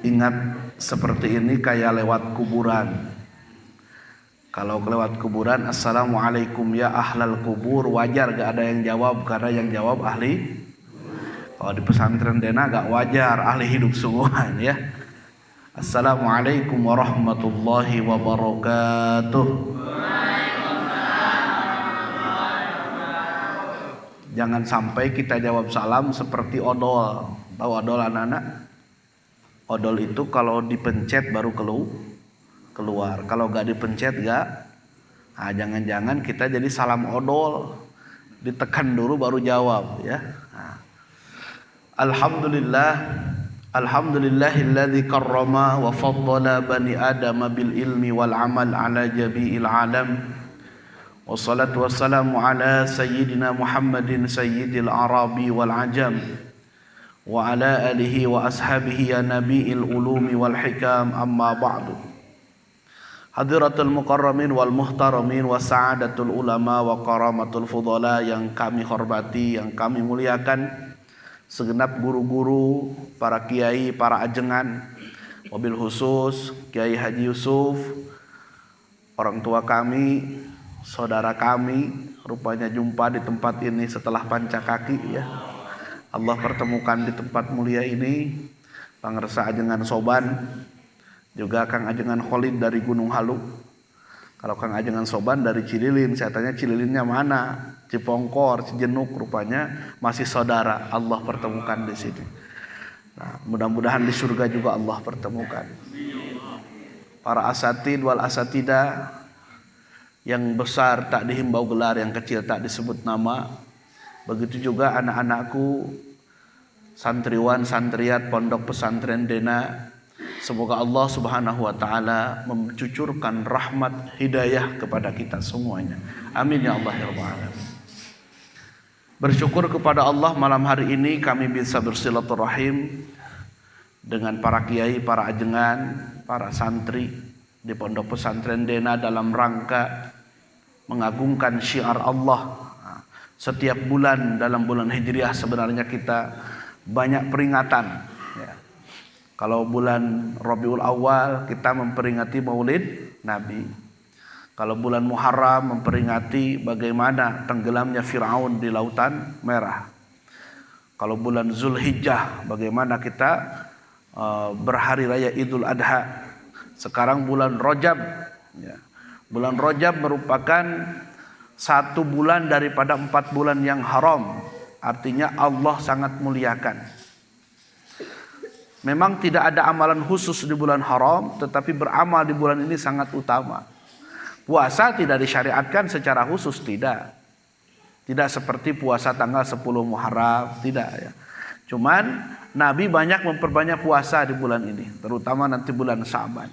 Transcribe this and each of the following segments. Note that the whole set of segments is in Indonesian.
ingat seperti ini kayak lewat kuburan. Kalau lewat kuburan, assalamualaikum ya ahlal kubur, wajar gak ada yang jawab karena yang jawab ahli. Kalau di pesantren Dena gak wajar, ahli hidup sungguhan ya. Assalamualaikum warahmatullahi wabarakatuh. Jangan sampai kita jawab salam seperti odol. Tahu odol anak-anak? Odol itu kalau dipencet baru keluar. Kalau gak dipencet gak. Nah, jangan-jangan kita jadi salam odol. Ditekan dulu baru jawab ya. Nah. Alhamdulillahilladzi karrama wa faddala bani adama bil ilmi wal amal ala jami'il alam. Wassalatu wassalamu ala sayyidina Muhammadin sayyidil arabi wal ajam. Wa ala alihi wa ashabihi ya nabi'il ulumi wal hikam, amma ba'du. Hadiratul mukarramin wal muhtaramin wa sa'adatul ulama wa karamatul fudala yang kami hormati, yang kami muliakan, segenap guru-guru, para kiai, para ajengan, wabil khusus Kiai Haji Yusuf, orang tua kami, saudara kami, rupanya jumpa di tempat ini setelah panca kaki ya. Allah pertemukan di tempat mulia ini Pangersa Ajengan Soban, juga Kang Ajengan Khalid dari Gunung Halu. Kalau Kang Ajengan Soban dari Cililin, saya tanya Cililinnya mana? Cipongkor, Cijenuk, rupanya masih saudara. Allah pertemukan di sini. Nah, mudah-mudahan di surga juga Allah pertemukan. Para asatid wal asatidah, yang besar tak dihimbau gelar, yang kecil tak disebut nama. Begitu juga anak-anakku, santriwan santriat Pondok Pesantren Dena. Semoga Allah Subhanahu wa taala mencucurkan rahmat hidayah kepada kita semuanya. Amin ya Allah ya rabbal alamin. Bersyukur kepada Allah, malam hari ini kami bisa bersilaturahim dengan para kiai, para ajengan, para santri di Pondok Pesantren Dena dalam rangka mengagungkan syiar Allah. Setiap bulan dalam bulan Hijriah sebenarnya kita banyak peringatan ya. Kalau bulan Rabiul Awal kita memperingati Maulid Nabi. Kalau bulan Muharram memperingati bagaimana tenggelamnya Fir'aun di Lautan Merah. Kalau bulan Zulhijjah bagaimana kita berhari raya Idul Adha. Sekarang bulan Rajab ya. Bulan Rajab merupakan satu bulan daripada 4 bulan yang haram. Artinya Allah sangat muliakan. Memang tidak ada amalan khusus di bulan haram, tetapi beramal di bulan ini sangat utama. Puasa tidak disyariatkan secara khusus, tidak. Tidak seperti puasa tanggal 10 Muharram, tidak ya. Cuman Nabi banyak memperbanyak puasa di bulan ini, terutama nanti bulan Sa'ban.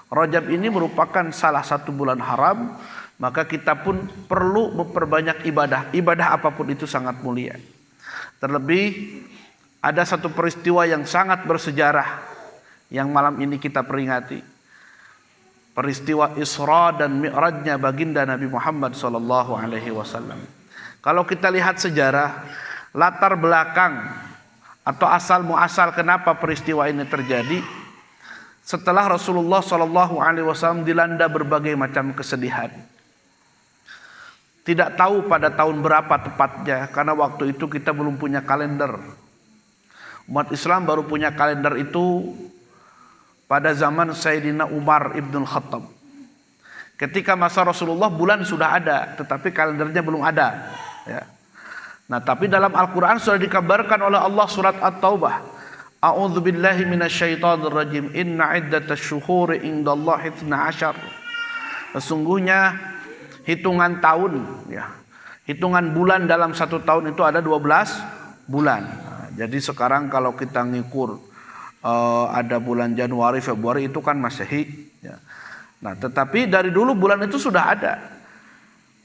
Rajab ini merupakan salah satu bulan haram, maka kita pun perlu memperbanyak ibadah. Ibadah apapun itu sangat mulia. Terlebih ada satu peristiwa yang sangat bersejarah yang malam ini kita peringati. Peristiwa Isra dan Mi'rajnya baginda Nabi Muhammad SAW. Kalau kita lihat sejarah, latar belakang atau asal muasal kenapa peristiwa ini terjadi, setelah Rasulullah SAW dilanda berbagai macam kesedihan. Tidak tahu pada tahun berapa tepatnya, karena waktu itu kita belum punya kalender. Umat Islam baru punya kalender itu pada zaman Sayyidina Umar Ibn Khattab. Ketika masa Rasulullah bulan sudah ada, tetapi kalendernya belum ada ya. Nah, tapi dalam Al-Quran sudah dikabarkan oleh Allah surat At-Taubah, A'udzubillahi minasyaitonirrajim, inna iddatash syuhuri indallahi 12. Sesungguhnya hitungan tahun ya, hitungan bulan dalam satu tahun itu ada 12 bulan. Nah, jadi sekarang kalau kita ngikur ada bulan Januari, Februari itu kan Masehi ya. Nah, tetapi dari dulu bulan itu sudah ada.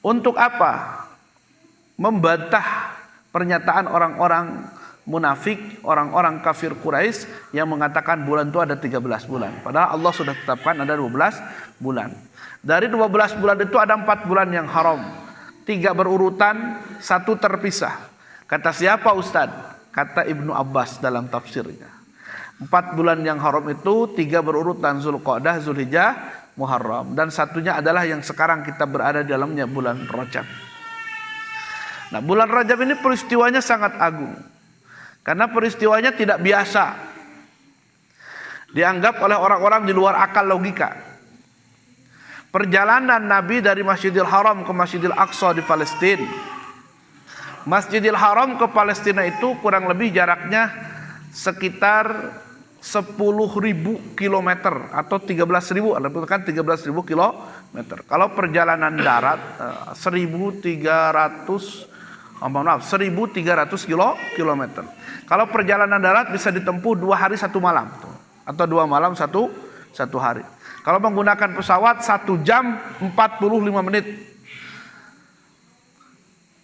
Untuk apa? Membantah pernyataan orang-orang munafik, orang-orang kafir Quraisy yang mengatakan bulan itu ada 13 bulan. Padahal Allah sudah tetapkan ada 12 bulan. Dari 12 bulan itu ada 4 bulan yang haram. 3 berurutan, 1 terpisah. Kata siapa Ustaz? Kata Ibnu Abbas dalam tafsirnya. 4 bulan yang haram itu 3 berurutan, Zulqa'dah, Zulhijjah, Muharram, dan satunya adalah yang sekarang kita berada di dalamnya, bulan Rajab. Nah, bulan Rajab ini peristiwanya sangat agung. Karena peristiwanya tidak biasa. Dianggap oleh orang-orang di luar akal logika. Perjalanan Nabi dari Masjidil Haram ke Masjidil Aqsa di Palestina. Masjidil Haram ke Palestina itu kurang lebih jaraknya sekitar 10.000 kilometer atau 13.000, kan 13.000 kilometer. Kalau perjalanan darat 1.300 kilometer. Kalau perjalanan darat bisa ditempuh 2 hari 1 malam atau 2 malam 1 hari. Kalau menggunakan pesawat 1 jam 45 menit.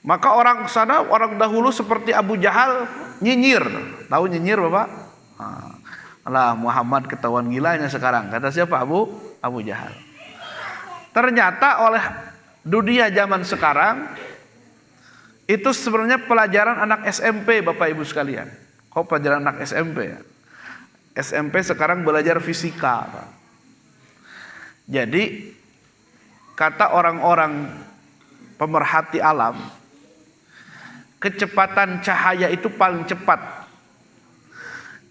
Maka orang sana, orang dahulu seperti Abu Jahal nyinyir. Tahu nyinyir Bapak? Alah, Muhammad ketahuan gilanya sekarang. Kata siapa? Abu Jahal. Ternyata oleh dunia zaman sekarang itu sebenarnya pelajaran anak SMP, Bapak Ibu sekalian. Kok pelajaran anak SMP ya? SMP sekarang belajar fisika, Pak. Jadi kata orang-orang pemerhati alam, kecepatan cahaya itu paling cepat.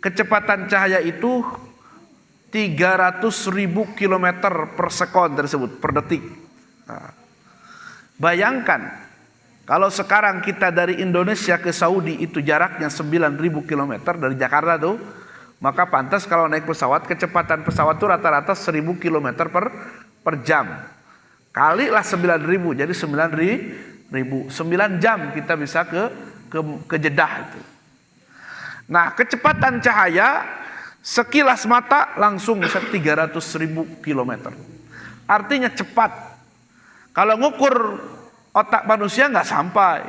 Kecepatan cahaya itu 300.000 km per sekon tersebut, per detik. Nah, bayangkan kalau sekarang kita dari Indonesia ke Saudi itu jaraknya 9.000 km dari Jakarta tuh, maka pantas kalau naik pesawat, kecepatan pesawat itu rata-rata 1.000 km per jam. Kalilah 9.000, jadi 9.000. 9 jam kita bisa ke Jeddah itu. Nah, kecepatan cahaya sekilas mata langsung bisa 300.000 km. Artinya cepat. Kalau ngukur otak manusia nggak sampai.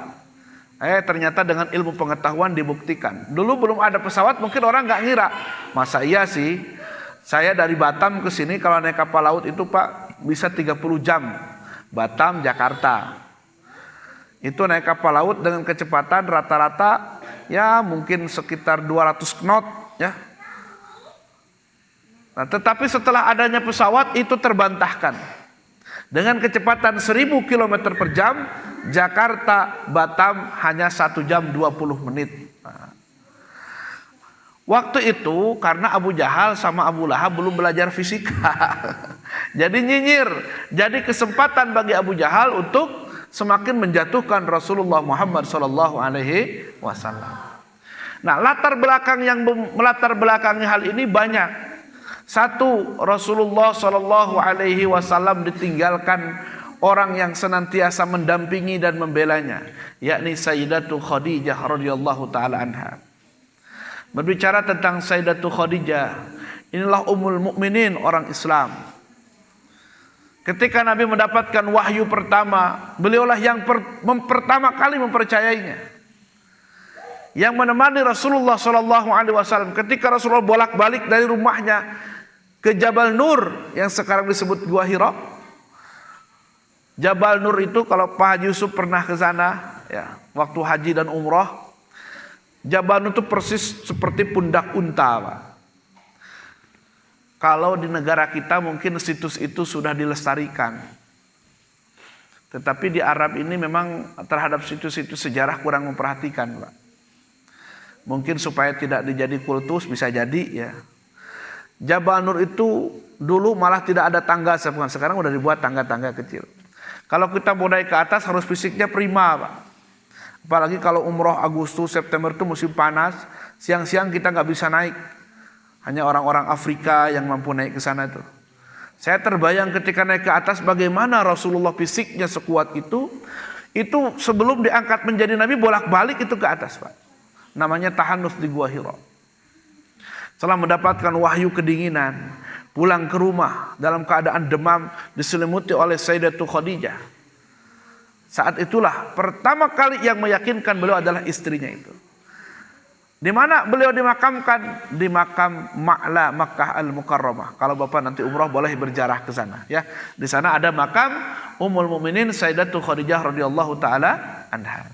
Ternyata dengan ilmu pengetahuan dibuktikan. Dulu belum ada pesawat, mungkin orang nggak ngira. Masa iya sih? Saya dari Batam ke sini kalau naik kapal laut itu Pak bisa 30 jam. Batam, Jakarta. Itu naik kapal laut dengan kecepatan rata-rata ya mungkin sekitar 200 knot ya. Nah, tetapi setelah adanya pesawat itu terbantahkan. Dengan kecepatan 1.000 km per jam, Jakarta Batam hanya 1 jam 20 menit. Nah, waktu itu karena Abu Jahal sama Abu Lahab belum belajar fisika. Jadi nyinyir. Jadi kesempatan bagi Abu Jahal untuk semakin menjatuhkan Rasulullah Muhammad SAW. Nah, latar belakangi hal ini banyak. Satu, Rasulullah SAW ditinggalkan orang yang senantiasa mendampingi dan membelanya, yakni Sayyidatu Khadijah radhiyallahu taala anha. Berbicara tentang Sayyidatu Khadijah, inilah ummul mukminin orang Islam. Ketika Nabi mendapatkan wahyu pertama, beliaulah yang pertama kali mempercayainya. Yang menemani Rasulullah SAW ketika Rasulullah bolak-balik dari rumahnya ke Jabal Nur yang sekarang disebut Gua Hira. Jabal Nur itu kalau Pak Haji Yusuf pernah ke sana ya, waktu haji dan umrah, Jabal Nur itu persis seperti pundak unta, Pak. Kalau di negara kita mungkin situs itu sudah dilestarikan. Tetapi di Arab ini memang terhadap situs-situs sejarah kurang memperhatikan, Pak. Mungkin supaya tidak dijadi kultus, bisa jadi ya. Jabal Nur itu dulu malah tidak ada tangga, sekarang udah dibuat tangga-tangga kecil. Kalau kita mau naik ke atas harus fisiknya prima, Pak. Apalagi kalau umroh Agustus, September itu musim panas, siang-siang kita nggak bisa naik. Hanya orang-orang Afrika yang mampu naik ke sana itu. Saya terbayang ketika naik ke atas bagaimana Rasulullah fisiknya sekuat itu sebelum diangkat menjadi Nabi bolak-balik itu ke atas, Pak. Namanya tahanus di Gua Hira. Setelah mendapatkan wahyu kedinginan, pulang ke rumah dalam keadaan demam, diselimuti oleh Sayyidatu Khadijah. Saat itulah pertama kali yang meyakinkan beliau adalah istrinya itu. Di mana beliau dimakamkan? Di makam Ma'la Makkah Al-Mukarramah. Kalau Bapak nanti umrah boleh berjarah ke sana ya. Di sana ada makam Ummul Mukminin Sayyidatu Khadijah radhiyallahu taala anha.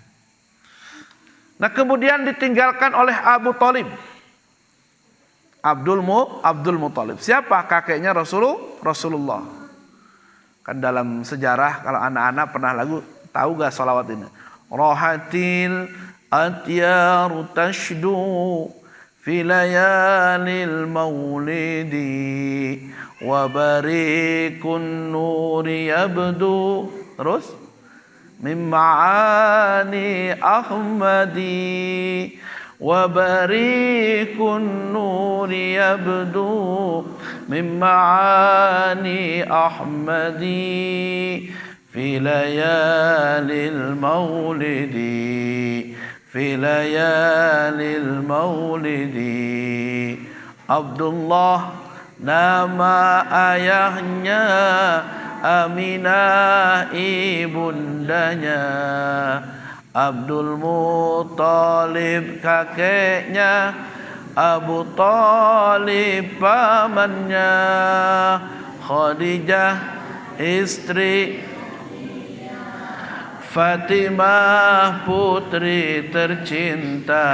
Nah, kemudian ditinggalkan oleh Abu Thalib. Abdul Muthalib. Siapa kakeknya Rasulullah? Kan dalam sejarah kalau anak-anak pernah lagu, tahu gak salawat ini? Rahatil atyaru tashdu fi layalil maulidi wa barikun nuri yabdu. Terus min ma'ani ahmadi wa barikun nuri yabdu min ma'ani ahmadi fi layalil maulidi fi layalil maulidi. Abdullah nama ayahnya, Aminah ibundanya, Abdul Muthalib kakeknya, Abu Thalib pamannya, Khadijah istri, Fatimah putri tercinta,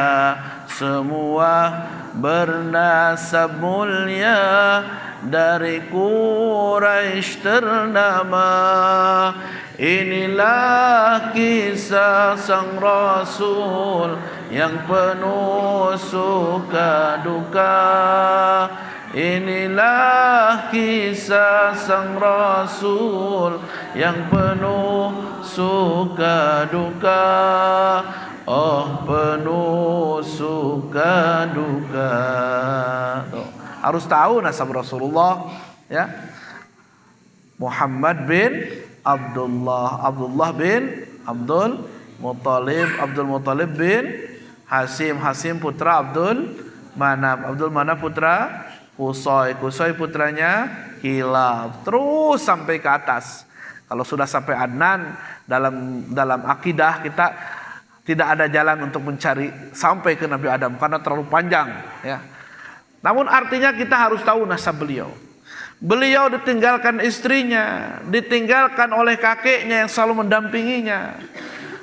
semua bernasab mulia dari Quraisy ternama. Inilah kisah sang Rasul yang penuh suka duka. Inilah kisah sang Rasul yang penuh suka duka. Oh, penuh suka duka. Tuh, harus tahu nasab Rasulullah, ya. Muhammad bin Abdullah bin Abdul Muthalib bin Hasim putra Abdul Manaf putra Qusay putranya Kilab, terus sampai ke atas. Kalau sudah sampai Adnan, dalam akidah kita tidak ada jalan untuk mencari sampai ke Nabi Adam karena terlalu panjang, ya. Namun artinya kita harus tahu nasab beliau. Beliau ditinggalkan istrinya, ditinggalkan oleh kakeknya yang selalu mendampinginya,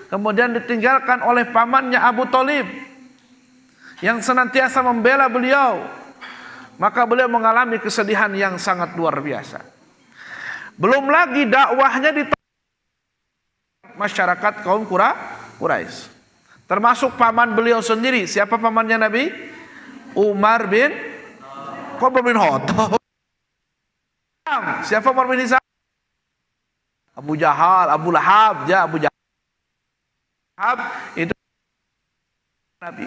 kemudian ditinggalkan oleh pamannya Abu Thalib yang senantiasa membela beliau. Maka beliau mengalami kesedihan yang sangat luar biasa. Belum lagi dakwahnya di masyarakat kaum Quraisy. Termasuk paman beliau sendiri. Siapa pamannya Nabi? Umar bin Khattab. Siapa Umar bin Hisham? Abu Jahal, Abu Lahab, Abu Jahal itu Nabi.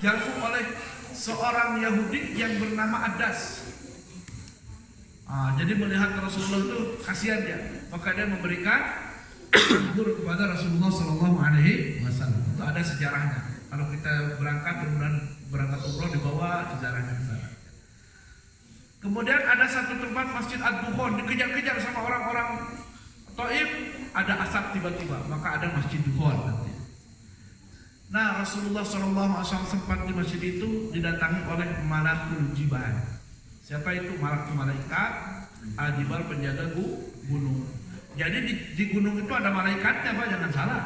Dilakukan oleh seorang Yahudi yang bernama Adas. Jadi melihat Rasulullah itu kasihan dia, maka dia memberikan gugur kepada Rasulullah Sallallahu Alaihi Wasallam. Itu ada sejarahnya. Kalau kita berangkat, kemudian berangkat umroh dibawa sejarahnya ke sana. Kemudian ada satu tempat Masjid Ad-Dukhon dikejar-kejar sama orang-orang Taif, ada asap tiba-tiba, maka ada Masjid Dukhon. Nah, Rasulullah SAW sempat di masjid itu didatangi oleh Malakul Jibal. Siapa itu? Malaikat Al-Jibal, penjaga gunung. Jadi di gunung itu ada malaikatnya, Pak, jangan salah.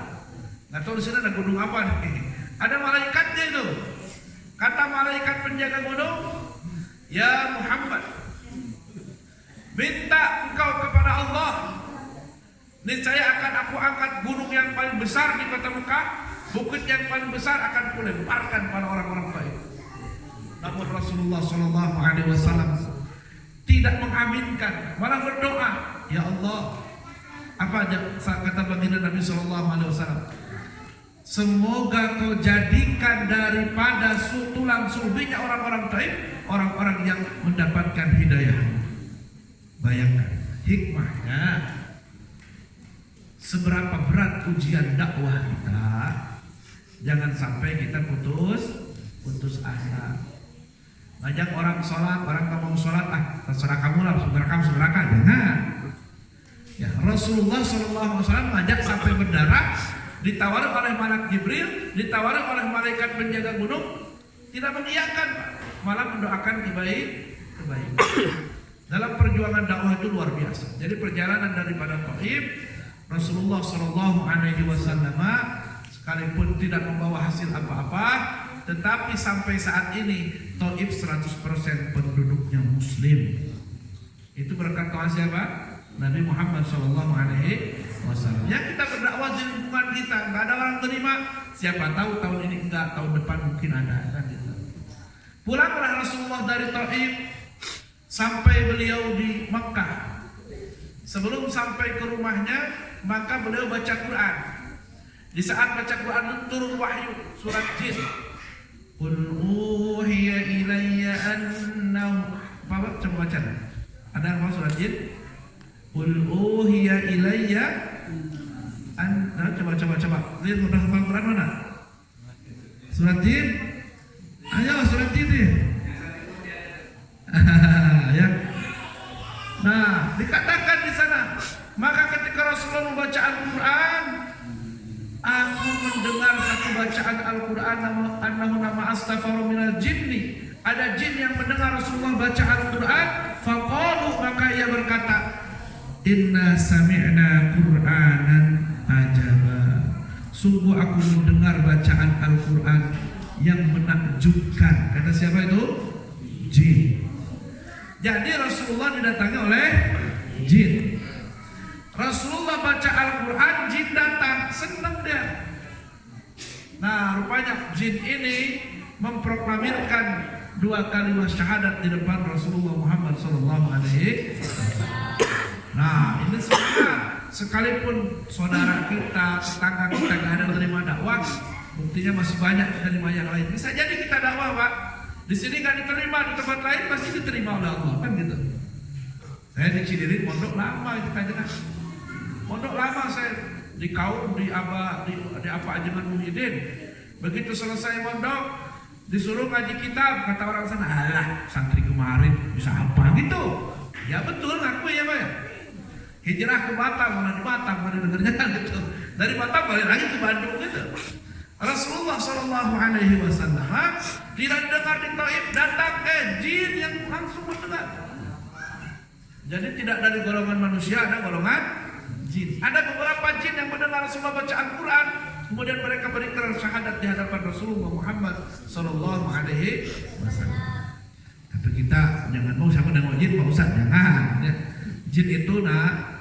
Nggak tahu di sini ada gunung apa nih. Ada malaikatnya itu. Kata malaikat penjaga gunung, ya Muhammad, minta engkau kepada Allah, niscaya akan aku angkat gunung yang paling besar di kota Mekah, bukit yang paling besar akan kulemparkan pada orang-orang baik. Namun Rasulullah SAW tidak mengaminkan, malah berdoa, ya Allah, apa aja kata baginda Nabi SAW, semoga kau jadikan daripada tulang sulbinya orang-orang Taif orang-orang yang mendapatkan hidayah. Bayangkan hikmahnya, seberapa berat ujian dakwah kita, jangan sampai kita putus asa. Banyak orang sholat, orang tak mau sholat, terserah kamu lah, saudara kamu, jangan. Ya, Rasulullah SAW ngajak sampai berdarah, ditawari oleh malaikat Jibril, ditawari oleh malaikat penjaga gunung, tidak mengiyakan, malah mendoakan kebaikan. Dalam perjuangan dakwah itu luar biasa. Jadi perjalanan daripada Taif, Rasulullah SAW sekalipun tidak membawa hasil apa-apa, tetapi sampai saat ini Taif 100% penduduknya Muslim. Itu berkat doa siapa? Nabi Muhammad SAW. Yang kita berdakwah di lingkungan kita, nggak ada orang terima. Siapa tahu tahun ini enggak, tahun depan mungkin ada. Kan gitu. Pulanglah Rasulullah dari Taif sampai beliau di Mekah. Sebelum sampai ke rumahnya, maka beliau baca Quran. Di saat baca Quran turun wahyu surat Jin. Qul uhiya ilayya annahu, apa coba baca? Ada apa surat Jin? Qul uhiya ilayya coba. Lihat udah hafal Quran mana? Surat Jin. Ayo surat Jin nih. Ya. Nah, dikatakan di sana, maka ketika Rasulullah membaca Al-Quran, aku mendengar satu bacaan Al-Quran nama astaghfiru minal jinni. Ada jin yang mendengar Rasulullah baca Al-Quran, faqalu, maka ia berkata, inna sami'na Qur'anan ajaba. Sungguh aku mendengar bacaan Al-Quran yang menakjubkan. Kata siapa itu? Jin. Jadi Rasulullah didatangi oleh jin. Rasulullah baca Al-Quran, jin datang, senang dia. Nah, rupanya jin ini memproklamirkan 2 kalimat syahadat di depan Rasulullah Muhammad SAW. Nah, ini semua, sekalipun saudara kita, tetangga kita nggak ada terima dakwah, buktinya masih banyak terima yang lain. Bisa jadi kita dakwah, Pak, di sini nggak diterima, di tempat lain pasti diterima oleh Allah, kan gitu. Saya di Cidirin mondok lama, kita jelas. Mondok lama saya di kaum di apa Ajengan Muhyiddin. Begitu selesai mondok, disuruh ngaji kitab, kata orang sana, alah santri kemarin bisa apa gitu. Ya betul, ngaku ya Pak ya. Hijrah ke Batam, mana di Batam, mana dengernya kan gitu. Dari Batam balik lagi ke Bandung gitu. Rasulullah SAW tidak dengar di Taif, datang jin yang langsung mendengar. Jadi tidak dari golongan manusia, ada golongan jin. Ada beberapa jin yang mendengar Rasulullah baca Al-Quran, kemudian mereka berikrar syahadat di hadapan Rasulullah Muhammad SAW. Tapi kita jangan mau sama nengok jin, Pak Ustaz, jangan. Ya. Jin itu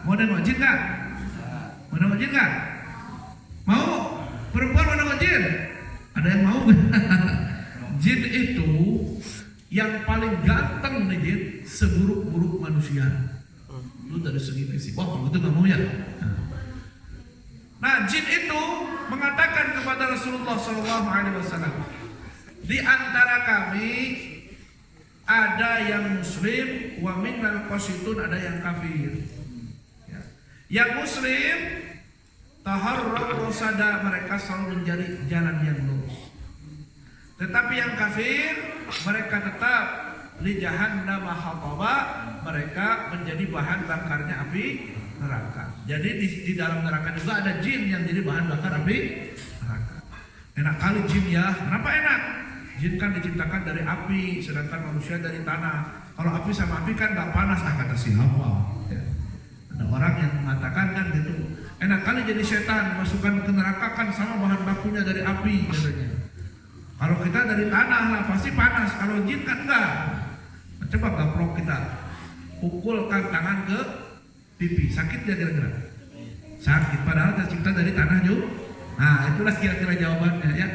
mau nengok jin nggak? Mau nengok jin nggak? Mau? Perempuan mau nengok jin? Ada yang mau? Jin itu yang paling ganteng nih jin, seburuk-buruk manusia. Lu dari segi fisik, wah itu nggak mau ya. Nah, jin itu mengatakan kepada Rasulullah SAW, di antara kami ada yang muslim, wa minnal qasitun, ada yang kafir. Ya. Yang muslim taharraw rasada, mereka selalu mencari jalan yang lurus. Tetapi yang kafir, mereka tetap li jahannam hataba, mereka menjadi bahan bakarnya api neraka. Jadi di dalam neraka juga ada jin yang jadi bahan bakar api neraka. Enak kali jin ya. Kenapa enak? Jin kan diciptakan dari api, sedangkan manusia dari tanah. Kalau api sama api kan gak panas, kata siapa? Ya. Ada orang yang mengatakan kan gitu. Enak kali jadi setan, masukkan ke neraka kan sama bahan bakunya dari api katanya. Kalau kita dari tanah lah pasti panas. Kalau jin kan enggak. Coba gaplok kita, pukulkan tangan ke pipi, sakit dia kira-kira? Sakit, padahal tercipta dari tanah juga. Nah itulah kira-kira jawabannya ya.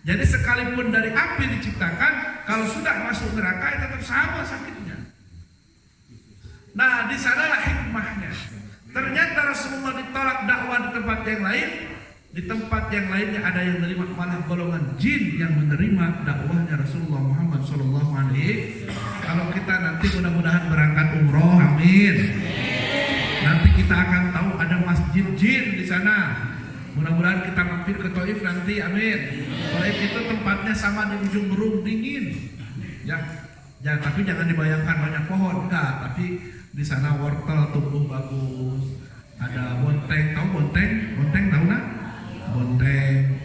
Jadi sekalipun dari api diciptakan, kalau sudah masuk neraka ya tetap sama sakitnya. Nah di sanalah hikmahnya. Ternyata Rasulullah ditolak dakwah di tempat yang lain. Di tempat yang lainnya ada yang menerima, malah golongan jin yang menerima dakwahnya Rasulullah Muhammad SAW. Kalau kita nanti mudah-mudahan berangkat umroh, amin. Nanti kita akan tahu ada masjid jin di sana. Mudah-mudahan kita mampir ke Taif nanti, amin. Taif itu tempatnya sama di ujung Berung, dingin. Ya, tapi jangan dibayangkan banyak pohon, enggak. Tapi di sana wortel tumbuh bagus. Ada bonteng, tahu bonteng? Bonteng tahu nggak? Bonteng,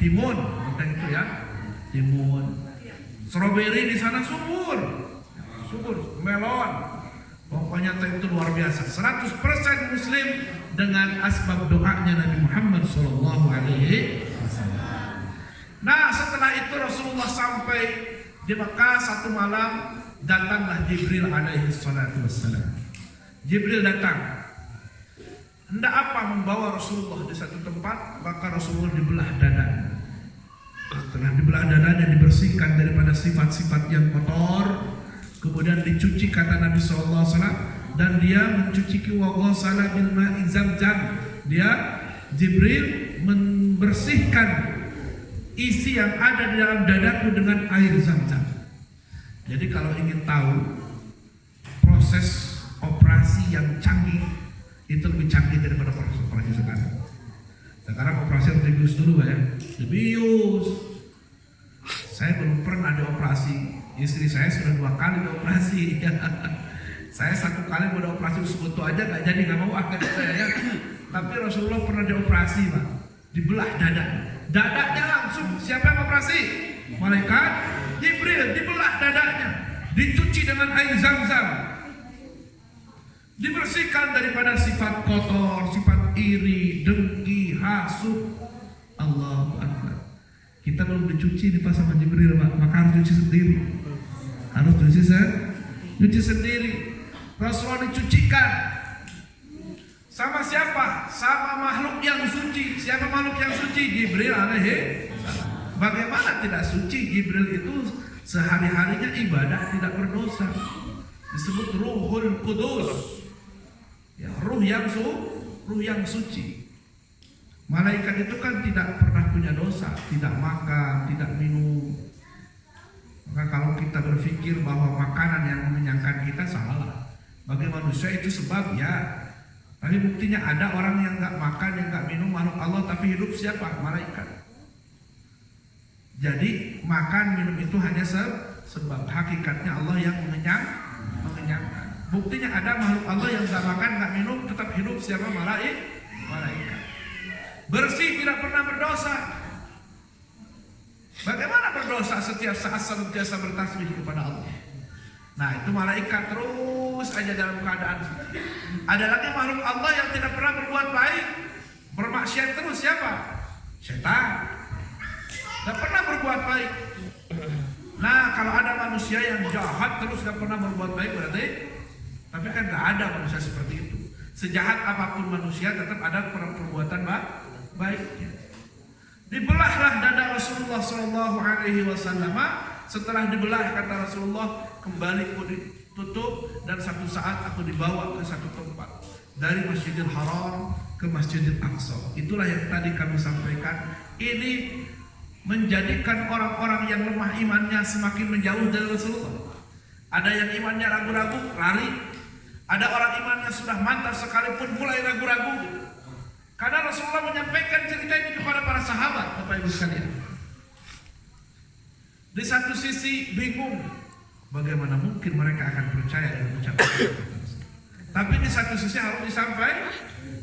timun, bonteng itu ya, timun. Stroberi di sana subur, melon. Pokoknya itu luar biasa. 100% Muslim dengan asbab doanya Nabi Muhammad SAW. Nah setelah itu Rasulullah sampai di Mekah satu malam, datanglah Jibril alaihi salatu wassalam. Jibril datang. Hendak apa membawa Rasulullah di satu tempat, maka Rasulullah dibelah dadanya. Setelah dibelah dadanya, dibersihkan daripada sifat-sifat yang kotor, kemudian dicuci kata Nabi SAW, dan dia mencuci waghasala bil ma'i zamzam. Dia Jibril membersihkan isi yang ada di dalam dadaku dengan air zamzam. Jadi kalau ingin tahu proses operasi yang canggih, itu lebih canggih daripada operasi sekarang. Sekarang operasi harus dibius dulu ya, dibius. Saya belum pernah dioperasi, istri saya sudah 2 kali dioperasi. Saya 1 kali mau dioperasi sekutu aja nggak jadi, nggak mau akhirnya saya ya. Tapi Rasulullah pernah dioperasi Pak, dibelah dada. Dadanya langsung, siapa yang operasi? Malaikat Jibril, dibelah dadanya, dicuci dengan air zam-zam. Dibersihkan daripada sifat kotor, sifat iri, dengki, hasud. Allahu Akbar. Kita belum dicuci nih Pak sama Jibril Pak, maka harus cuci sendiri. Harus cuci sendiri. Rasulullah dicucikan. Sama siapa? Sama makhluk yang suci. Siapa makhluk yang suci? Jibril alaihi. Bagaimana tidak suci? Jibril itu sehari-harinya ibadah tidak berdosa. Disebut Ruhul Qudus. Ya, ruh yang suci. Malaikat itu kan tidak pernah punya dosa, tidak makan, tidak minum. Maka kalau kita berpikir bahwa makanan yang mengenyangkan kita salah. Bagi manusia itu sebab ya. Tapi buktinya ada orang yang nggak makan, yang nggak minum, makhluk Allah tapi hidup siapa? Malaikat. Jadi makan minum itu hanya sebab, hakikatnya Allah yang mengenyangkan. Buktinya ada makhluk Allah yang gak makan, gak minum, tetap hidup. Siapa? Malaikat. Bersih, tidak pernah berdosa. Bagaimana berdosa setiap saat senantiasa bertasbih kepada Allah? Nah itu malaikat terus aja dalam keadaan. Ada lagi makhluk Allah yang tidak pernah berbuat baik, bermaksiat terus. Siapa? Setan. Gak pernah berbuat baik. Nah kalau ada manusia yang jahat terus gak pernah berbuat baik, berarti tapi kan gak ada manusia seperti itu. Sejahat apapun manusia tetap ada perbuatan baiknya. Dibelahlah dada Rasulullah SAW. Setelah dibelah kata Rasulullah, kembali aku ditutup dan satu saat aku dibawa ke satu tempat, dari Masjidil Haram ke Masjidil Aqsa. Itulah yang tadi kami sampaikan. Ini menjadikan orang-orang yang lemah imannya semakin menjauh dari Rasulullah. Ada yang imannya ragu-ragu, lari. Ada orang imannya sudah mantap sekalipun mulai ragu-ragu. Karena Rasulullah menyampaikan cerita ini kepada para sahabat, Bapak Ibu sekalian. Di satu sisi bingung, bagaimana mungkin mereka akan percaya dengan ucapan itu. Tapi di satu sisi harus disampaikan.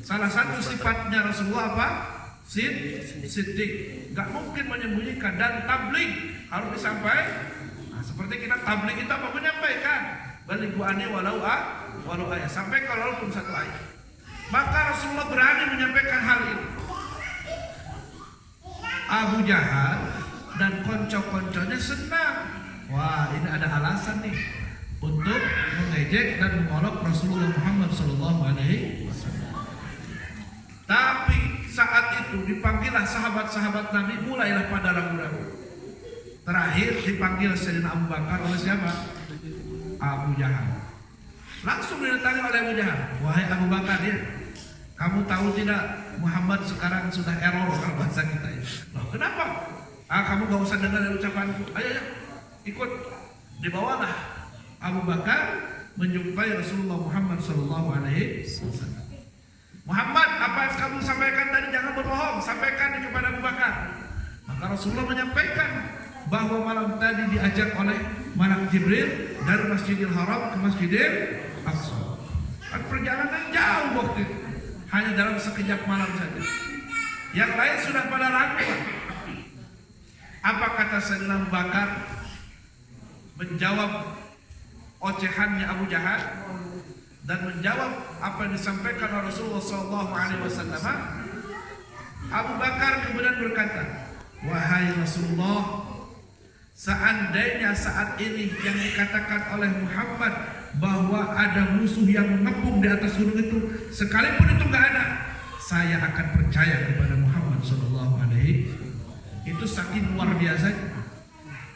Salah satu sifatnya Rasulullah apa? Siddiq. Gak mungkin menyembunyikan. Dan tabligh harus disampaikan. Nah, seperti kita tabligh itu apa? Menyampaikan. Balighu anni walau ayat. Sampaikan walaupun satu ayat. Maka Rasulullah berani menyampaikan hal ini. Abu Jahal dan konco-konconya senang. Wah, ini ada alasan nih untuk mengejek dan mengolok Rasulullah Muhammad SAW. Tapi saat itu dipanggillah sahabat-sahabat Nabi, mulailah pada ragu-ragu. Terakhir dipanggil Sayyidina Abu Bakar oleh siapa? Abu Jahal. Langsung didatangi oleh Abu Jahal. Wahai Abu Bakar, ya, kamu tahu tidak Muhammad sekarang sudah error kalau bahasa kita ya. Loh, kenapa? Kamu gak usah dengar ucapanku. Ayo, ikut. Dibawalah Abu Bakar menjumpai Rasulullah Muhammad SAW. Muhammad, apa yang kamu sampaikan tadi jangan berbohong, sampaikan kepada Abu Bakar. Maka Rasulullah menyampaikan bahwa malam tadi diajak oleh Malak Jibril dari Masjidil Haram ke Masjidil Aqsa. Kan perjalanan jauh waktu itu, hanya dalam sekejap malam saja. Yang lain sudah pada ragu. Apa kata Sayyidina Abu Bakar menjawab ocehannya Abu Jahal dan menjawab apa yang disampaikan oleh Rasulullah SAW? Abu Bakar kemudian berkata, wahai Rasulullah, seandainya saat ini yang dikatakan oleh Muhammad bahwa ada musuh yang mengepung di atas gunung itu, sekalipun itu nggak ada, saya akan percaya kepada Muhammad SAW. Itu saking luar biasa.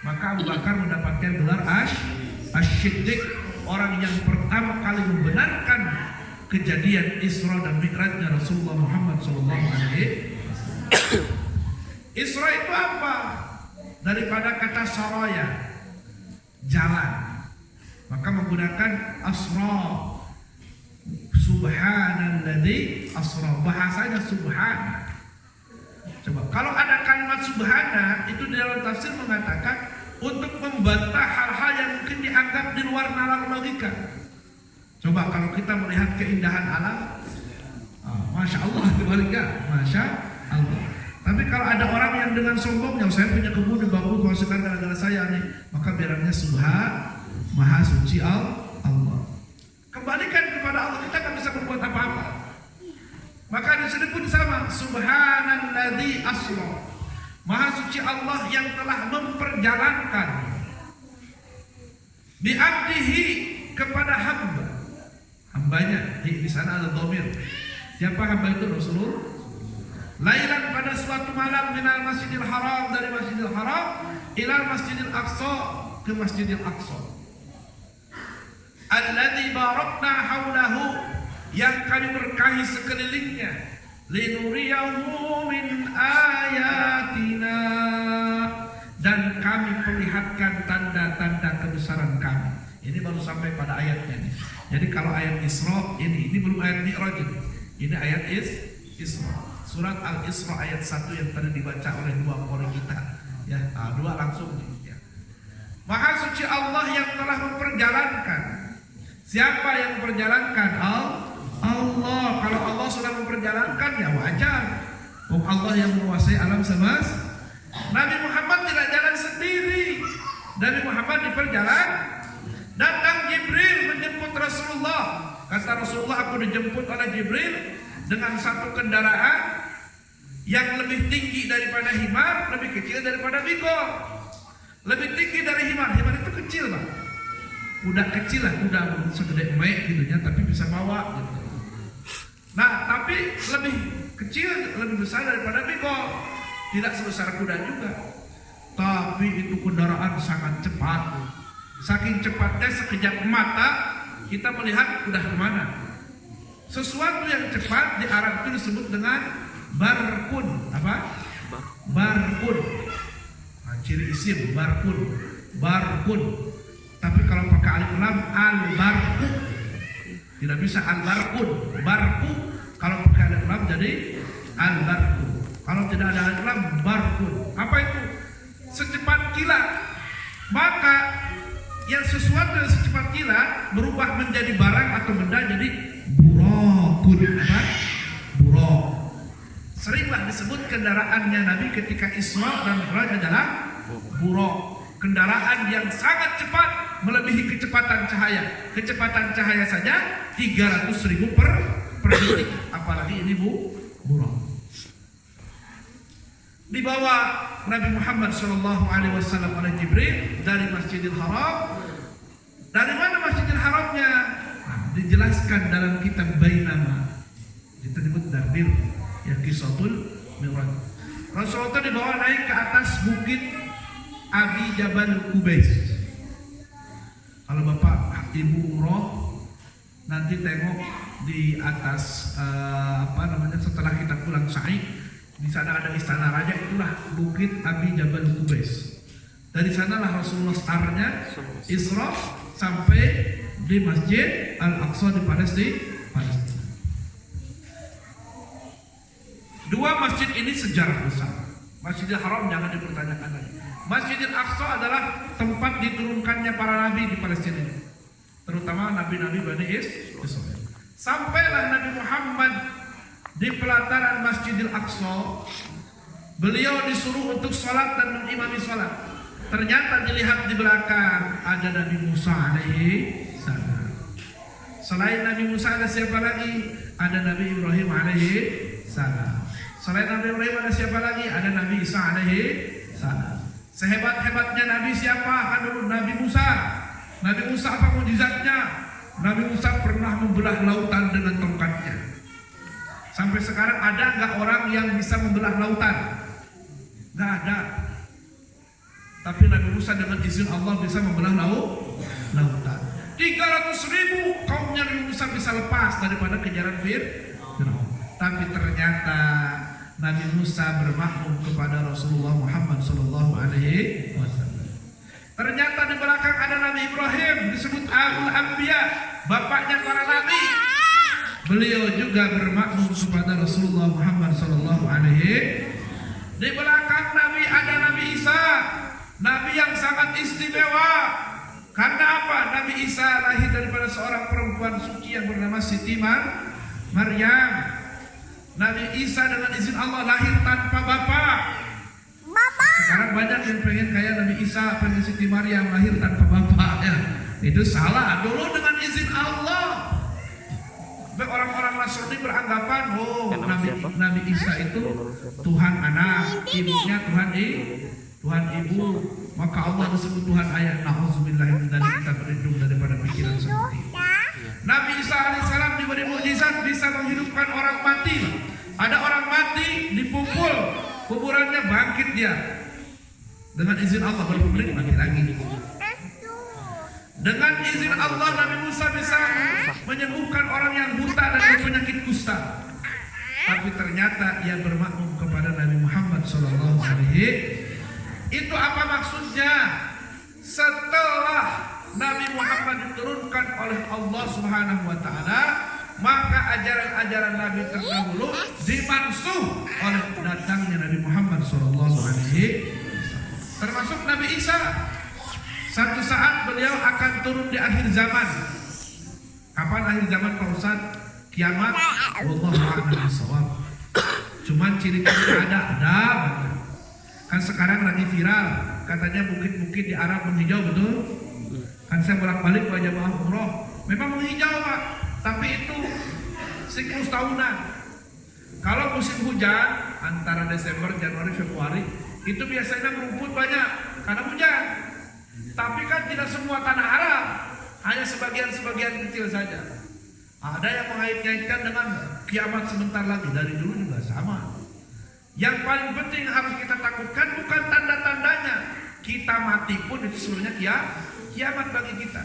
Maka Abu Bakar mendapatkan gelar Asy-Siddiq, orang yang pertama kali membenarkan kejadian Isra dan Mi'rajnya Rasulullah Muhammad SAW. Isra itu apa? Daripada kata saraya, jalan. Maka menggunakan asra. Subhanalladzi asra. Bahasanya subhan. Coba, kalau ada kalimat subhana, itu di dalam tafsir mengatakan untuk membantah hal-hal yang mungkin dianggap di luar nalar logika. Coba kalau kita melihat keindahan alam, Masya Allah, Masya Allah. Tapi kalau ada orang yang dengan sombong, yang saya punya kebun di bambu, kalau sekarang gara-gara saya nih, maka bilangnya subhan, maha suci Allah. Kembalikan kepada Allah, kita kan bisa berbuat apa-apa. Maka di sini pun sama, subhanalladzi asra. Maha suci Allah yang telah memperjalankan bi'abdihi, kepada hamba. Hambanya di sana ada dhamir. Siapa hamba itu? Rasulullah. Lailan, pada suatu malam, minal Masjidil Haram, dari Masjidil Haram ilal Masjidil Aqsa, ke Masjidil Aqsa. Alladzi barakna haulahu, yang kami berkahi sekelilingnya, linuriyahu min ayatina, dan kami perlihatkan tanda-tanda kebesaran kami. Ini baru sampai pada ayatnya nih. Jadi kalau ayat Isra ini belum ayat Mi'raj. Ini ayat Isra. Surat Al-Isra ayat 1 yang tadi dibaca oleh dua qori kita. Ya, dua langsung ya. Maha suci Allah yang telah memperjalankan. Siapa yang memperjalankan? Allah. Kalau Allah sudah memperjalankan, ya wajar. Allah yang menguasai alam semesta. Nabi Muhammad tidak jalan sendiri. Nabi Muhammad diperjalan. Datang Jibril menjemput Rasulullah. Kata Rasulullah, aku dijemput oleh Jibril dengan satu kendaraan yang lebih tinggi daripada himar, lebih kecil daripada bigol. Lebih tinggi dari himar. Himar itu kecil, Pak. Kuda kecil lah, kuda segede emek gitu ya, tapi bisa bawa gitu. Nah, tapi lebih kecil, lebih besar daripada bigol. Tidak sebesar kuda juga. Tapi itu kendaraan sangat cepat. Saking cepatnya sekejap mata kita melihat udah kemana. Sesuatu yang cepat di Arab itu disebut dengan barkun. Apa? Barkun. Nah, ciri isim barkun. Tapi kalau pakai alif lam, al-barku. Tidak bisa al-barkun. Barku kalau pakai alif lam jadi al-barku. Kalau tidak ada alif lam, barkun. Apa itu? Secepat kilat. Maka yang sesuatu yang secepat kilat berubah menjadi barang atau benda jadi burakun. Apa? Burok. Seringlah disebut kendaraannya Nabi ketika Isra dan Mi'raj adalah burok. Kendaraan yang sangat cepat melebihi kecepatan cahaya. Kecepatan cahaya saja 300.000 per detik. Apalagi ini burok. Dibawa Nabi Muhammad SAW oleh Jibril dari Masjidil Haram. Dari mana Masjidil Haramnya? Dijelaskan dalam kitab Bainama. Disebut Dardir, ya Qisatul Mi'raj. Rasulullah dibawa naik ke atas bukit Abi Jabal Qubais. Kalau Bapak Ibu umroh nanti tengok di atas setelah kita pulang sa'i, di sana ada istana raja, itulah bukit Abi Jabal Qubais. Dari sanalah Rasulullah startnya Isra sampai di Masjid Al-Aqsa di Palestina. Dua masjid ini sejarah besar. Masjidil Haram jangan dipertanyakan lagi. Masjidil Aqsa adalah tempat diturunkannya para nabi di Palestina ini, terutama nabi-nabi Bani Israil. Sampailah Nabi Muhammad di pelataran Masjidil Aqsa. Beliau disuruh untuk sholat dan mengimami sholat. Ternyata dilihat di belakang ada Nabi Musa alaihi salam. Selain Nabi Musa ada siapa lagi? Ada Nabi Ibrahim alaihi salam. Selain Nabi Ibrahim ada siapa lagi? Ada Nabi Isa alaihi salam. Sehebat-hebatnya Nabi siapa? Kan dulu Nabi Musa. Nabi Musa apa mukjizatnya? Nabi Musa pernah membelah lautan dengan tongkatnya. Sampai sekarang ada nggak orang yang bisa membelah lautan? Nggak ada. Tapi Nabi Musa dengan izin Allah bisa membelah lautan. 300.000 kaumnya Nabi Musa bisa lepas daripada kejaran Fir'aun. Tapi ternyata Nabi Musa bermakmum kepada Rasulullah Muhammad SAW. Ternyata di belakang ada Nabi Ibrahim, disebut Abul Anbiya, bapaknya para nabi. Beliau juga bermakmum kepada Rasulullah Muhammad SAW. Di belakang Nabi ada Nabi Isa, Nabi yang sangat istimewa. Karena apa? Nabi Isa lahir daripada seorang perempuan suci yang bernama Siti Maryam. Nabi Isa dengan izin Allah lahir tanpa bapak. Sekarang banyak yang pengen kayak Nabi Isa, pengen Siti Maryam lahir tanpa bapak ya. Itu salah. Dulu dengan izin Allah. Orang-orang Nasrani beranggapan Nabi Isa itu Tuhan anak, ibunya Tuhan ibu. Maka Allah disebut Tuhan ayah. Nauzubillah min dzalik, kita berlindung daripada pikiran seperti itu. Nabi Isa alaihissalam diberi mukjizat bisa menghidupkan orang mati. Ada orang mati dipukul, kuburannya bangkit dia. Dengan izin Allah baru bangkit lagi. Dengan izin Allah Nabi Musa bisa menyembuhkan orang yang buta dan berpenyakit kusta. Tapi ternyata ia bermakmum kepada Nabi Muhammad SAW. Itu apa maksudnya? Setelah Nabi Muhammad diturunkan oleh Allah Subhanahu wa taala, maka ajaran-ajaran Nabi terdahulu dimansuh oleh datangnya Nabi Muhammad SAW. Termasuk Nabi Isa. Satu saat beliau akan turun di akhir zaman. Kapan akhir zaman Pak Ustaz? Kiamat. Wallahu a'lam bishawab. Cuman ciri-ciri ada. Kan sekarang lagi viral, katanya bukit-bukit di Arab menghijau, betul? Kan saya bolak-balik ke jamaah umroh, memang menghijau Pak, tapi itu siklus tahunan. Kalau musim hujan antara Desember, Januari, Februari, itu biasanya rumput banyak karena hujan. Tapi kan tidak semua tanah Arab, hanya sebagian-sebagian kecil saja. Ada yang mengait-ngaitkan dengan kiamat sebentar lagi, dari dulu juga sama. Yang paling penting harus kita takutkan bukan tanda-tandanya. Kita mati pun itu sebenarnya kiamat bagi kita.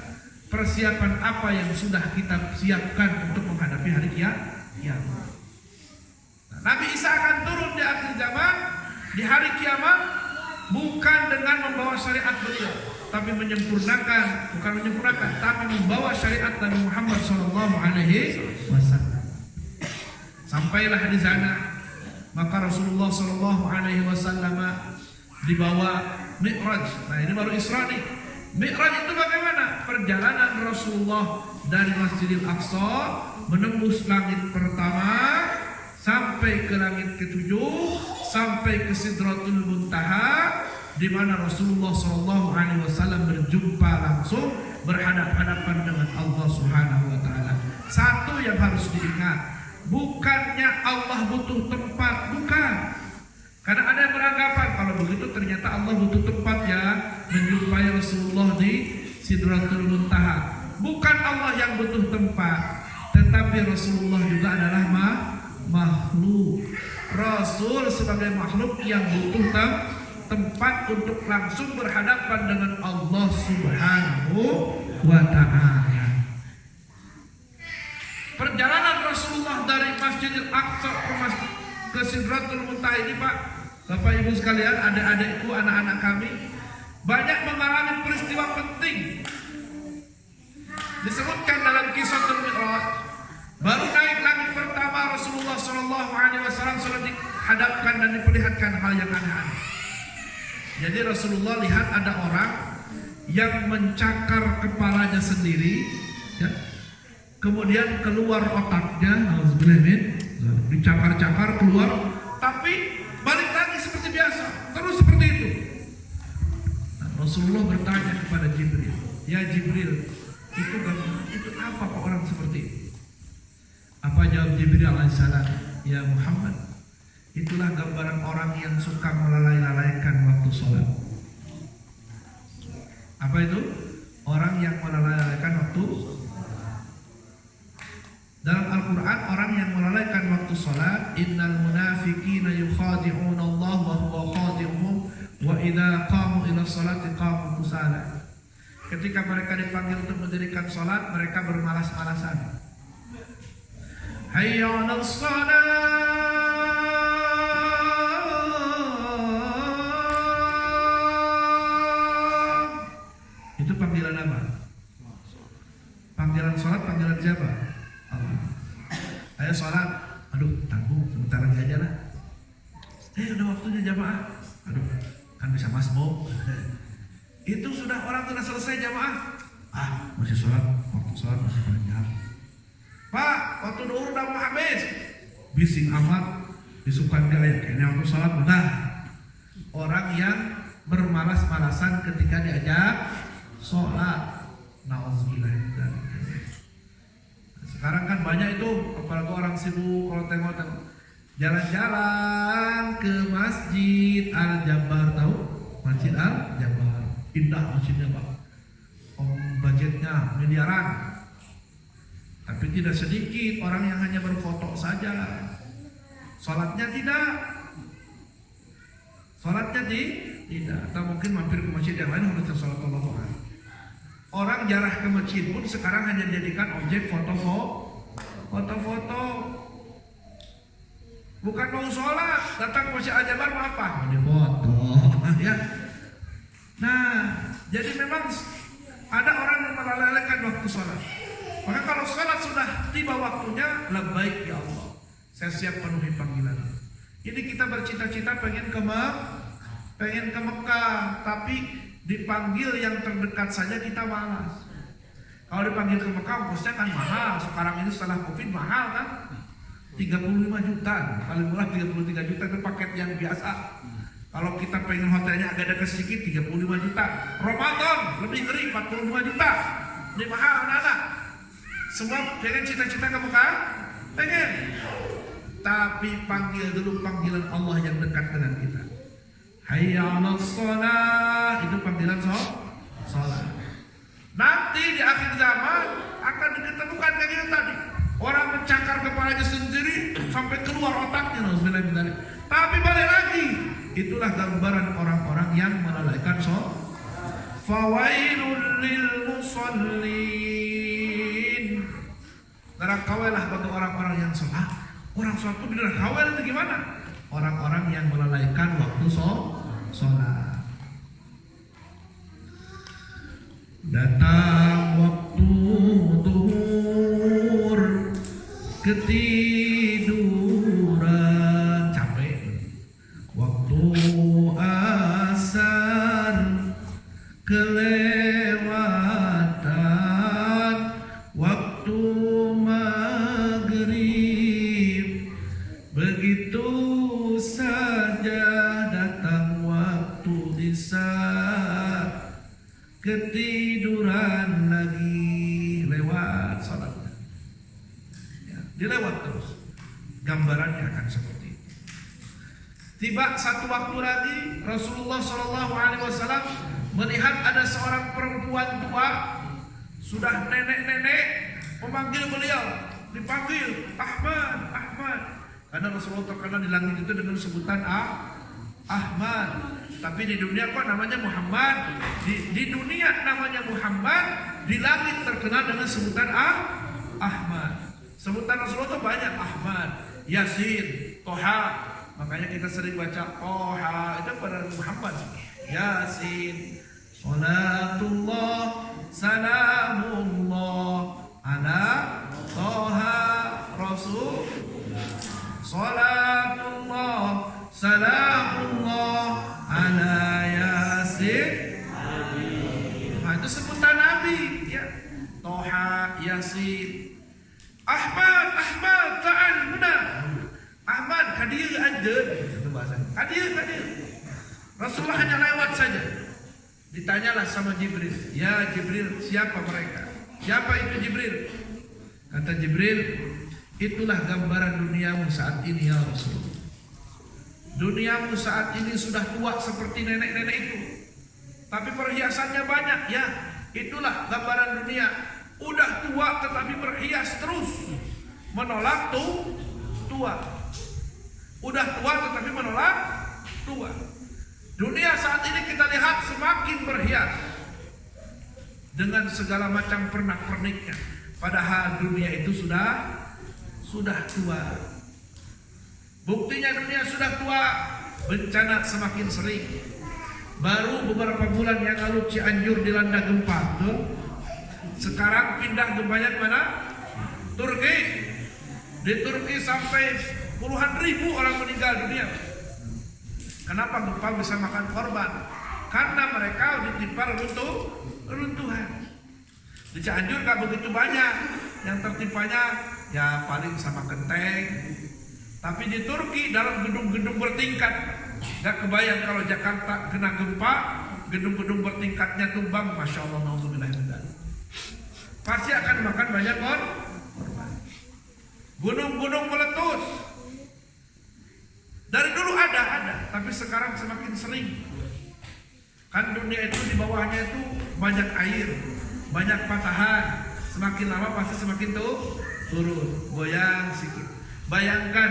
Persiapan apa yang sudah kita siapkan untuk menghadapi hari kiamat. Nah, Nabi Isa akan turun di akhir zaman, di hari kiamat, bukan dengan membawa syariat beliau, tapi tapi membawa syariat Nabi Muhammad SAW. Sampailah di sana, maka Rasulullah Shallallahu Alaihi Wasallam dibawa Mi'raj. Nah ini baru Isra nih. Mi'raj itu bagaimana? Perjalanan Rasulullah dari Masjidil Aqsa menembus langit pertama sampai ke langit ketujuh, sampai ke Sidratul Muntaha, di mana Rasulullah Shallallahu Alaihi Wasallam berjumpa langsung, berhadap-hadapan dengan Allah Subhanahu Wa Taala. Satu yang harus diingat, bukannya Allah butuh tempat, bukan. Karena ada yang beranggapan kalau begitu ternyata Allah butuh tempat ya menjumpai Rasulullah di Sidratul Muntaha. Bukan Allah yang butuh tempat, tetapi Rasulullah juga adalah makhluk. Rasul sebagai makhluk yang butuh tempat untuk langsung berhadapan dengan Allah Subhanahu wa Ta'ala. Perjalanan Rasulullah dari Masjidil Aqsa ke Sidratul Muntaha ini, Pak, Bapak Ibu sekalian, adik-adikku, anak-anak kami, banyak mengalami peristiwa penting. Disebutkan dalam Kisahul Mi'raj, baru naik langit pertama Rasulullah Shallallahu Alaihi Wasallam sudah dihadapkan dan diperlihatkan hal yang aneh-aneh. Jadi Rasulullah lihat ada orang yang mencakar kepalanya sendiri, ya. Kemudian keluar otaknya, dicakar-cakar keluar, tapi balik lagi seperti biasa, terus seperti itu. Nah, Rasulullah bertanya kepada Jibril, ya Jibril, itu apa Pak orang seperti itu? Apa jawab Jibril alaihissalam? Ya Muhammad, itulah gambaran orang yang suka melalai-lalaikan waktu sholat. Apa itu? Orang yang melalaikan waktu. Dalam Al-Quran, orang yang melalaikan waktu sholat, innal munafiqina yukhadi'una Allah wa huwa khadi'uhum wa idza qamu ila sholati qamu kusala. Ketika mereka dipanggil untuk mendirikan sholat, mereka bermalas-malasan. Hayya 'alas shalah. Itu panggilan apa? Panggilan sholat, panggilan siapa? Allah. Ayo sholat. Aduh, tanggung, sebentar lagi aja lah. Udah waktunya jamaah. Aduh, kan bisa masbuk. Itu sudah orang sudah selesai jamaah. Masih sholat, waktu sholat masih panjang. Pak, waktu duhur udah mau habis. Bising amat, disukan dia kayaknya waktu sholat benar. Orang yang bermalas-malasan ketika diajak sholat. Nauzubillah. Sekarang kan banyak itu, apalagi orang sibuk kalau tengok-tengok jalan-jalan ke Masjid Al-Jabar, tahu? Masjid Al-Jabar. Indah masjidnya, Pak. Budgetnya miliaran. Tapi tidak sedikit orang yang hanya berfoto saja. Sholatnya tidak. Sholatnya tidak. Atau mungkin mampir ke masjid yang lain harus sholat Allah. Orang jarah ke masjid pun sekarang hanya dijadikan objek foto-foto. Bukan mau sholat, datang ke Masjid Al-Jabar mau apa? Mau difoto. Ya. Nah, jadi memang ada orang yang melalaikan waktu sholat. Maka kalau sholat sudah tiba waktunya, labbaik ya Allah, saya siap penuhi panggilan. Ini kita bercita-cita pengen ke Mekah, tapi dipanggil yang terdekat saja kita malas. Kalau dipanggil ke Mekah, ongkosnya kan mahal. Sekarang ini setelah Covid mahal kan? 35 juta, paling murah 33 juta itu paket yang biasa. Kalau kita pengen hotelnya agak dekat sedikit 35 juta. Ramadan lebih ngeri 45 juta. Ini mahal anak-anak. Semua pengen cita-cita ke Mekah? Pengen. Tapi panggil dulu panggilan Allah yang dekat dengan kita. Hayya 'alas shalah, itu panggilan sholat. Nanti di akhir zaman akan diketemukan kayak gitu tadi. Orang mencakar kepalanya sendiri sampai keluar otaknya. Tapi balik lagi, itulah gambaran orang-orang yang melalaikan sholat. Fawailul lil musallin. Nerakawailah bagi orang-orang yang sholat. Orang sholat itu nerakawai itu gimana? Orang-orang yang melalaikan waktu sholat. Datang waktu zuhur, ketiduran dilewat terus. Gambarannya akan seperti itu. Tiba satu waktu lagi Rasulullah SAW melihat ada seorang perempuan tua, sudah nenek-nenek, memanggil beliau, dipanggil Ahmad, Ahmad. Karena Rasulullah terkenal di langit itu dengan sebutan Ahmad. Tapi di dunia kok namanya Muhammad. Di dunia namanya Muhammad, di langit terkenal dengan sebutan Ahmad. Sebutan Rasulullah itu banyak, Ahmad, Yasin, Toha. Makanya kita sering baca Toha itu pada Muhammad. Yasin, salatullah, salamullah ala Toha Rasul. Salatullah, salamullah ala Yasin. Nah, itu sebutan Nabi ya. Toha, Yasin. Ahmad, Ahmad, ta'al huna. Ahmad, hadir aja. Itu bahasanya. Hadir. Rasulullah hanya lewat saja. Ditanyalah sama Jibril. Ya Jibril, siapa mereka? Siapa itu Jibril? Kata Jibril, itulah gambaran duniamu saat ini ya Rasulullah. Duniamu saat ini sudah tua seperti nenek-nenek itu. Tapi perhiasannya banyak ya. Itulah gambaran dunia. Udah tua tetapi berhias terus, menolak tua. Udah tua tetapi menolak tua. Dunia saat ini kita lihat semakin berhias dengan segala macam pernak-perniknya. Padahal dunia itu sudah tua. Buktinya dunia sudah tua, bencana semakin sering. Baru beberapa bulan yang lalu Cianjur dilanda gempa, tuh. Sekarang pindah gempanya kemana? Turki. Di Turki sampai puluhan ribu orang meninggal dunia. Kenapa gempa bisa makan korban? Karena mereka ditimpa runtuhan. Di Cianjur gak begitu banyak. Yang tertimpanya ya paling sama genteng. Tapi di Turki dalam gedung-gedung bertingkat. Gak kebayang kalau Jakarta kena gempa, gedung-gedung bertingkatnya tumbang. Masya Allah, na'udzubillah. Pasti akan makan banyak korban. Gunung-gunung meletus. Dari dulu ada, tapi sekarang semakin sering. Kan dunia itu di bawahnya itu banyak air, banyak patahan. Semakin lama pasti semakin turun, goyang sedikit. Bayangkan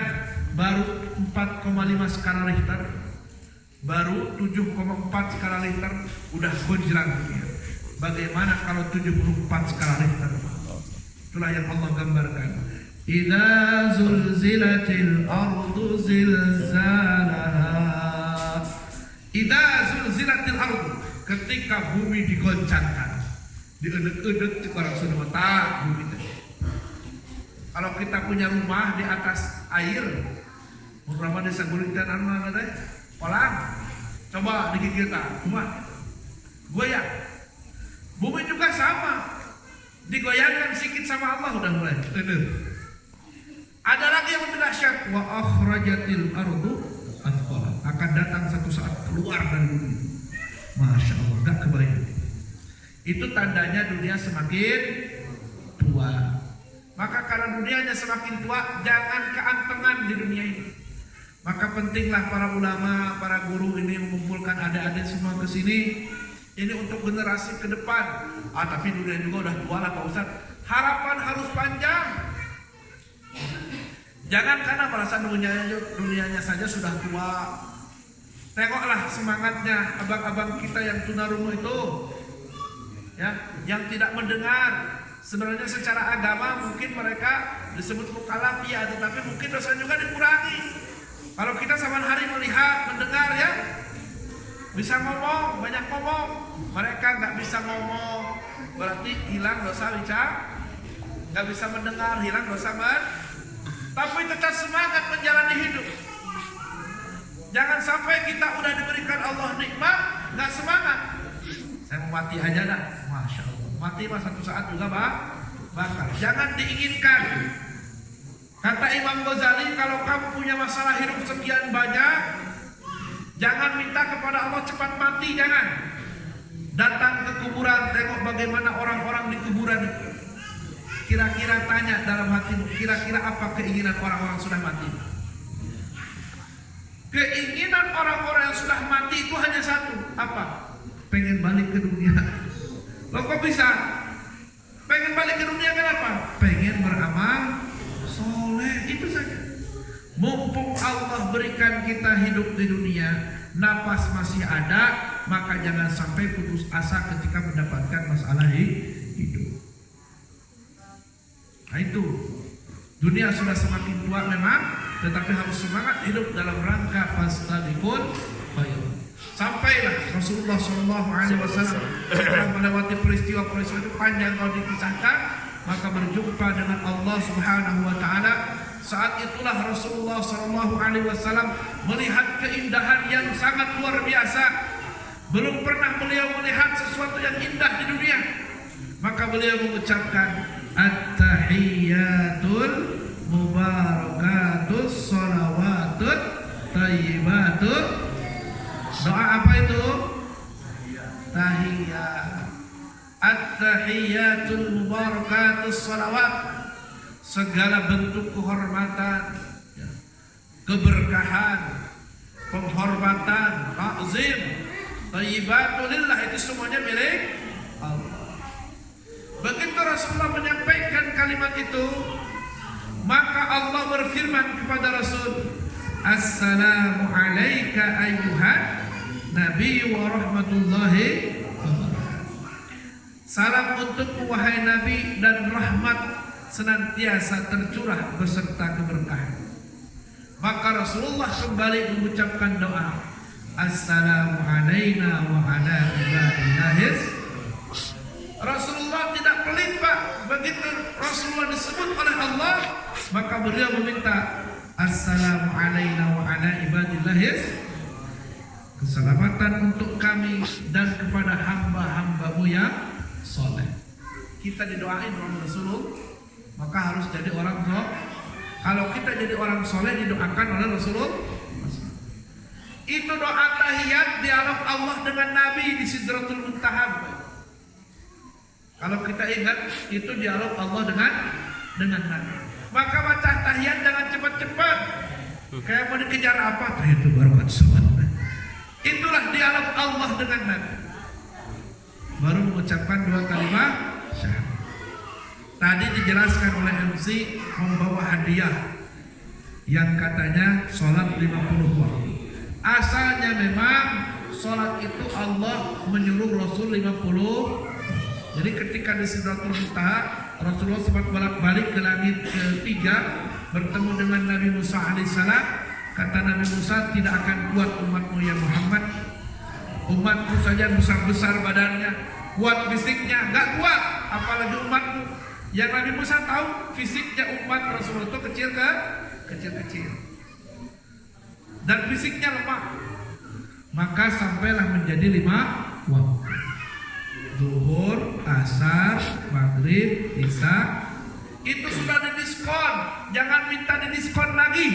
baru 4,5 skala Richter, baru 7,4 skala Richter udah gojrang dunia. Bagaimana kalau 74 skala Richter? Itulah yang Allah gambarkan. Idza zulzilatil ardu zilzalaha. Idza zulzilatil ardu, ketika bumi digoncangkan. Diedek-edek orang Sunda mata bumi itu. Kalau kita punya rumah di atas air, beberapa desa gulingan anu teh, kolam. Coba digigit rumah. Goyang. Bumi juga sama, digoyangkan sedikit sama Allah udah mulai. Ada lagi yang lebih dahsyat, wa akhrajatil ardu athqalaha. Akan datang satu saat keluar dari bumi. Masya Allah, gak kebayang. Itu tandanya dunia semakin tua. Maka karena dunianya semakin tua, jangan keantengan di dunia ini. Maka pentinglah para ulama, para guru ini mengumpulkan adik-adik semua ke sini. Ini untuk generasi ke depan. Tapi dunia juga udah tua lah Pak Ustaz. Harapan harus panjang. Jangan karena merasa dunianya saja sudah tua. Tengoklah semangatnya abang-abang kita yang tunarungu itu, ya, yang tidak mendengar. Sebenarnya secara agama mungkin mereka disebut mukallaf ya, tetapi mungkin dosa juga dikurangi. Kalau kita saban hari melihat, mendengar ya, bisa ngomong, banyak ngomong. Mereka nggak bisa ngomong, berarti hilang dosa bicara. Nggak bisa mendengar, hilang dosa tapi tetap semangat menjalani hidup. Jangan sampai kita udah diberikan Allah nikmat, nggak semangat. Saya mau mati aja dah, Masya Allah. Mati mah satu saat juga bakal. Jangan diinginkan. Kata Imam Ghazali, kalau kamu punya masalah hidup sekian banyak, jangan minta kepada Allah cepat mati, jangan. Datang ke kuburan, tengok bagaimana orang-orang di kuburan itu. Kira-kira tanya dalam hatimu, kira-kira apa keinginan orang-orang sudah mati? Keinginan orang-orang yang sudah mati itu hanya satu, apa? Pengen balik ke dunia. Loh kok bisa? Pengen balik ke dunia kenapa? Pengen beramal soleh, itu saja. Mumpung Allah berikan kita hidup di dunia, napas masih ada, maka jangan sampai putus asa ketika mendapatkan masalah hidup. Nah itu, dunia sudah semakin tua memang, tetapi harus semangat hidup dalam rangka fastabiqul khairat. Sampailah Rasulullah SAW setelah melewati peristiwa-peristiwa itu panjang kalau dikisahkan, maka berjumpa dengan Allah Subhanahu Wa Taala. Saat itulah Rasulullah SAW melihat keindahan yang sangat luar biasa. Belum pernah beliau melihat sesuatu yang indah di dunia. Maka beliau mengucapkan At-tahiyyatul mubarakatus sholawatut thayyibatut. Doa apa itu? Tahiyat. At-tahiyyatul mubarakatus sholawat. Segala bentuk kehormatan, keberkahan, penghormatan, ta'zim, thayyibatulillah, itu semuanya milik Allah. Begitu Rasulullah menyampaikan kalimat itu, maka Allah berfirman kepada Rasul, Assalamu alayka ayyuhan Nabi wa rahmatullahi wabarakatuh. Salam untukmu wahai Nabi, dan rahmat senantiasa tercurah beserta keberkahan. Maka Rasulullah kembali mengucapkan doa, Assalamu alayna wa ala ibadillahis. Rasulullah tidak pelit, Pak. Begitu Rasulullah disebut oleh Allah, maka beliau meminta Assalamu alayna wa ala ibadillahis, keselamatan untuk kami dan kepada hamba-hambamu yang soleh. Kita didoain oleh Rasulullah, maka harus jadi orang soleh. Kalau kita jadi orang soleh, didoakan oleh Rasulullah. Itu doa tahiyat, dialog Allah dengan Nabi di Sidratul Muntaha. Kalau kita ingat, itu dialog Allah dengan Nabi. Maka baca tahiyat jangan cepat-cepat. Kayak mau dikejar apa? Tahiyat itu barakat sholat. Itulah dialog Allah dengan Nabi. Baru mengucapkan dua kalimat syahadat. Tadi dijelaskan oleh MC membawa hadiah yang katanya sholat 50 waktu. Asalnya memang sholat itu Allah menyuruh Rasul 50. Jadi ketika di Sidratul Muntaha, Rasulullah sempat balik ke langit ketiga, bertemu dengan Nabi Musa alaihissalam. Kata Nabi Musa, tidak akan kuat umatmu ya Muhammad. Umatku saja besar-besar badannya, kuat fisiknya, gak kuat, apalagi umatmu. Yang Nabi Musa tahu fisiknya umat Rasulullah itu kecil-kecil dan fisiknya lemah. Maka sampailah menjadi 5 waktu: zuhur, asar, maghrib, isya. Itu sudah didiskon, jangan minta didiskon lagi.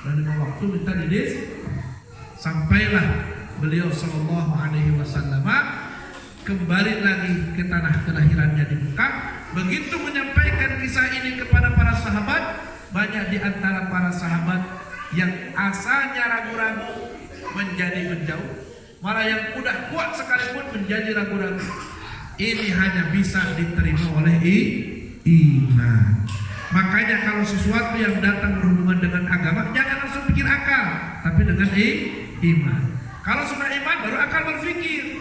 Dan 5 waktu minta didiskon. Sampailah beliau Sallallahu Alaihi Wasallam kembali lagi ke tanah kelahirannya di Mekah. Begitu menyampaikan kisah ini kepada para sahabat, banyak di antara para sahabat yang asalnya ragu-ragu menjadi menjauh, malah yang udah kuat sekalipun menjadi ragu-ragu. Ini hanya bisa diterima oleh iman. Makanya kalau sesuatu yang datang berhubungan dengan agama, jangan langsung pikir akal, tapi dengan iman. Kalau sudah iman, baru akal berpikir.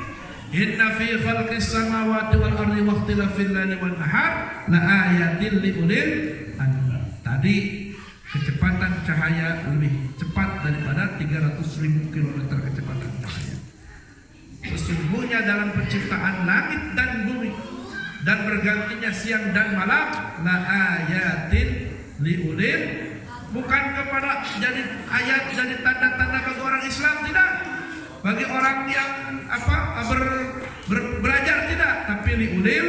Inna fi khalqis samawati wal ardi wa ikhtilafil laili wan nahar la ayatin li ulil albab. Tadi kecepatan cahaya lebih cepat daripada 300.000 km kecepatan cahaya. Sesungguhnya dalam penciptaan langit dan bumi dan bergantinya siang dan malam la ayatin li ulil, bukan kepada jadi ayat, jadi tanda-tanda bagi orang Islam, tidak. Bagi orang yang belajar tidak, tapi liulil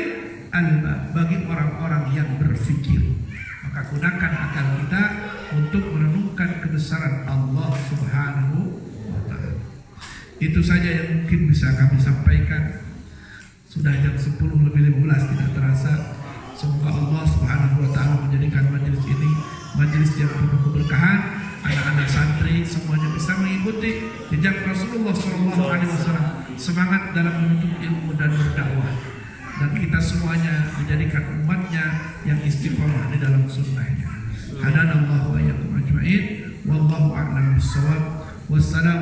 albab, bagi orang-orang yang berfikir. Maka gunakan akal kita untuk merenungkan kebesaran Allah Subhanahu wa Ta'ala. Itu saja yang mungkin bisa kami sampaikan. Sudah jam 10 lebih 15 tidak terasa. Semoga Allah Subhanahu wa taala menjadikan majelis ini majelis yang penuh keberkahan. Anak-anak santri semuanya bisa mengikuti jejak Rasulullah SAW, semangat dalam menuntut ilmu dan berdakwah, dan kita semuanya menjadikan umatnya yang istiqomah di dalam sunnahnya. Hadanallahu wa iyyakum ajma'in. Wallahu a'lam bissawab. Wassalamu